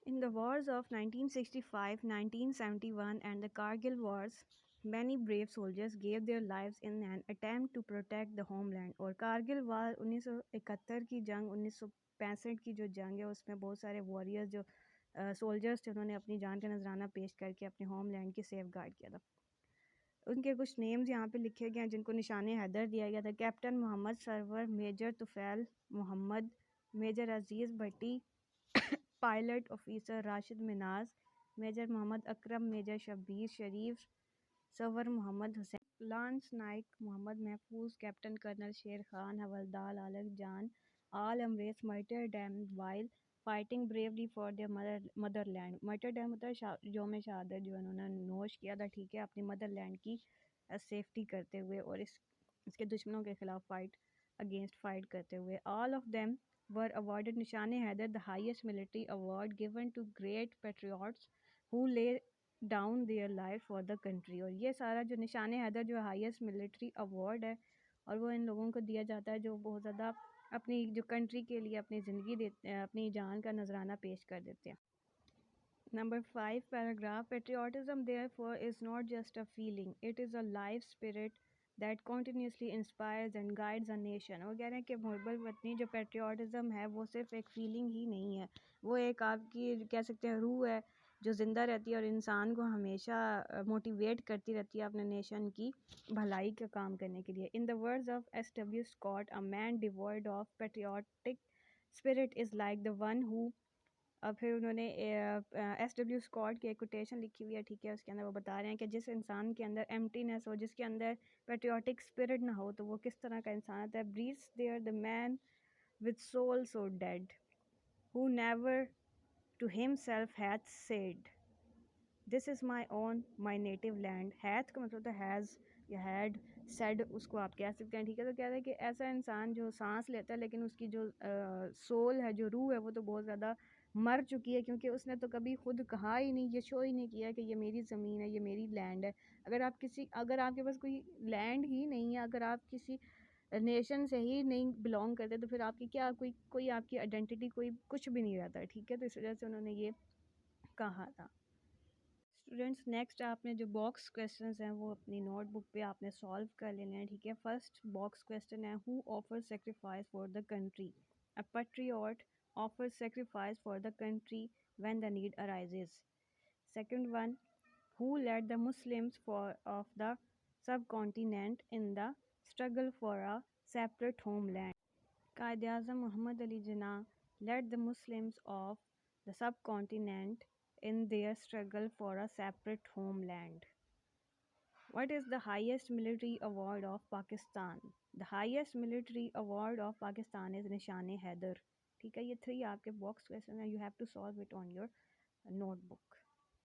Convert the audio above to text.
In the wars of 1965, 1971 and the Kargil wars, many brave soldiers gave their lives in an attempt to protect the homeland. اور کارگل وار 1971 کی جنگ 1965 کی جو جنگ ہے اس میں بہت سارے وارئرز جو سولجرز تھے انہوں نے اپنی جان کا نذرانہ پیش کر کے اپنے ہوم لینڈ کی سیف گارڈ کیا تھا. ان کے کچھ نیمز یہاں پہ لکھے گئے ہیں جن کو نشان حیدر دیا گیا تھا. Captain Muhammad Sarwar, major Tufail Muhammad, major Aziz Bhatti, pilot officer Rashid Minhas, major Muhammad Akram, major Shabbir Sharif, Sarwar Muhammad Hussain, lance Naik Muhammad Mahfuz, captain colonel Sher Khan, Havildar Aliq Jan, all embraced martyrdom while fighting bravely for their motherland. Martyrdom ہوتا ہے یوم شہادت جو انہوں نے نوش کیا تھا، ٹھیک ہے، اپنی مدر لینڈ کی سیفٹی کرتے ہوئے اور اس کے دشمنوں کے خلاف فائٹ کرتے ہوئے. All of them were awarded نشان Haider, the highest military award given to great patriots who lay down their life for the country. اور یہ سارا جو نشان حیدر جو highest military award ہے اور وہ ان لوگوں کو دیا جاتا ہے جو بہت زیادہ اپنی جو کنٹری کے لیے اپنی زندگی دیتے ہیں، اپنی جان کا نذرانہ پیش کر دیتے ہیں. Number 5 paragraph, patriotism therefore is not just a feeling, it is a life spirit that continuously inspires and guides a nation. وہ کہہ رہے ہیں کہ محب الوطنی جو پیٹریوٹزم ہے وہ صرف ایک فیلنگ ہی نہیں ہے، وہ ایک آپ کی کہہ سکتے ہیں روح ہے جو زندہ رہتی ہے اور انسان کو ہمیشہ موٹیویٹ کرتی رہتی ہے اپنے نیشن کی بھلائی کا کام کرنے کے لیے. In the words of S.W. Scott, a man devoid of patriotic spirit is like the one who اور پھر انہوں نے ایس ڈبلیو اسکاٹ کی ایک کوٹیشن لکھی ہوئی ہے، ٹھیک ہے، اس کے اندر وہ بتا رہے ہیں کہ جس انسان کے اندر ایمٹینس ہو، جس کے اندر پیٹریوٹک اسپرٹ نہ ہو تو وہ کس طرح کا انسان ہوتا ہے. Breathes there the man with soul so dead who never to himself hath said this is my own my native land. hath کا مطلب ہوتا ہے has یا had said، اس کو آپ کہہ سکتے ہیں، ٹھیک ہے. تو کہہ رہے ہیں کہ ایسا انسان جو سانس لیتا ہے لیکن اس کی جو سول ہے، جو روح ہے، وہ تو بہت زیادہ مر چکی ہے کیونکہ اس نے تو کبھی خود کہا ہی نہیں، یہ شو ہی نہیں کیا کہ یہ میری زمین ہے، یہ میری لینڈ ہے. اگر آپ کے پاس کوئی لینڈ ہی نہیں ہے، اگر آپ کسی نیشن سے ہی نہیں بلانگ کرتے تو پھر آپ کی کیا کوئی آپ کی آئیڈینٹی کوئی کچھ بھی نہیں رہتا ہے، ٹھیک ہے. تو اس وجہ سے انہوں نے یہ کہا تھا. اسٹوڈینٹس نیکسٹ آپ نے جو باکس کویسچنز ہیں وہ اپنی نوٹ بک پہ آپ نے سالو کر لینے ہیں، ٹھیک ہے. فرسٹ باکس کویسچن ہے who offer sacrifice for the country. A Patriot offer sacrifice for the country when the need arises. Second one, who led the Muslims of the subcontinent in the struggle for a separate homeland. Quaid Azam Muhammad Ali Jinnah led the Muslims of the subcontinent in their struggle for a separate homeland. What is the highest military award of Pakistan? The highest military award of Pakistan is Nishan-e Haidar. ٹھیک ہے، یہ 3 آپ کے box question ہیں. You have to solve it on your notebook.